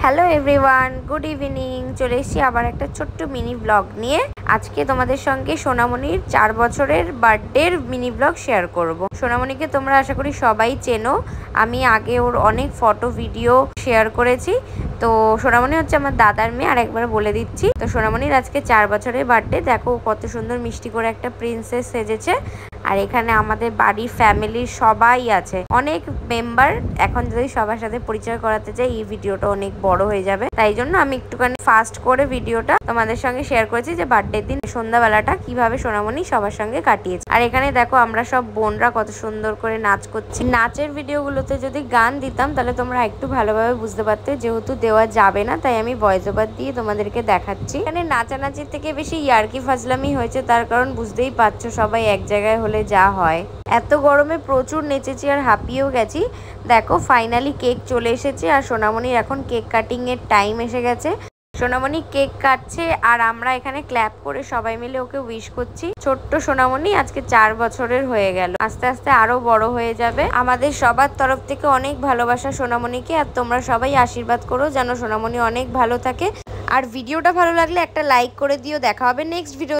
Hello everyone, good evening. চলে এসেছি আবার একটা ছোট্ট মিনি ব্লগ নিয়ে। আজকে তোমাদের সঙ্গে সোনামণির 4 বছরের বার্থডের মিনি ব্লগ শেয়ার করব। সোনামণিকে তোমরা আশা করি সবাই চেনো, আমি আগে ওর অনেক ফটো ভিডিও শেয়ার করেছি। তো সোনামণি হচ্ছে আমার দাদার মেয়ে, আর একবার বলে দিচ্ছি। তো সোনামণির আজকে 4 বছরের বার্থডে। দেখো কত সুন্দর মিষ্টি করে একটা প্রিন্সেস সেজেছে। আর এখানে আমাদের বাড়ির ফ্যামিলির সবাই আছে, অনেক মেম্বার। এখন যদি সবার সাথে পরিচয় করাতে চাই এই ভিডিওটা অনেক বড় হয়ে যাবে, তাই জন্য আমি একটুখানি ফাস্ট করে ভিডিওটা তোমাদের সঙ্গে শেয়ার করেছি যে বার্থডের দিন সন্ধ্যাবেলাটা কিভাবে সোনামণি সবার সঙ্গে কাটিয়েছে। আর এখানে দেখো আমরা সব বোনরা কত সুন্দর করে নাচ করছি। নাচের ভিডিওগুলোতে যদি গান দিতাম তাহলে তোমরা একটু ভালোভাবে বুঝতে পারতে, যেহেতু দেওয়া যাবে না তাই আমি ভয়েস ওভার দিয়ে তোমাদেরকে দেখাচ্ছি। এখানে নাচানাচির থেকে বেশি ইয়ার্কি ফাজলামি হয়েছে, তার কারণ বুঝতেই পারছো সবাই এক জায়গায় হলে যা হয়। এত গরমে প্রচুর নেচেছি আর হাঁপিয়েও গেছি। দেখো ফাইনালি কেক চলে এসেছে, আর সোনামণির এখন কেক কাটিং এর টাইম এসে গেছে। সোনামণি কেক কাটছে আর আমরা এখানে ক্ল্যাপ করে সবাই মিলে ওকে উইশ করছি। ছোট্ট সোনামণি আজকে 4 বছরের হয়ে গেল, আস্তে আস্তে আরো বড় হয়ে যাবে। আমাদের সবার তরফ থেকে অনেক ভালোবাসা সোনামণিকে, আর তোমরা সবাই আশীর্বাদ করো যেন সোনামণি অনেক ভালো থাকে। আর ভিডিওটা ভালো লাগলে একটা লাইক করে দিও। দেখা হবে নেক্সট ভিডিও।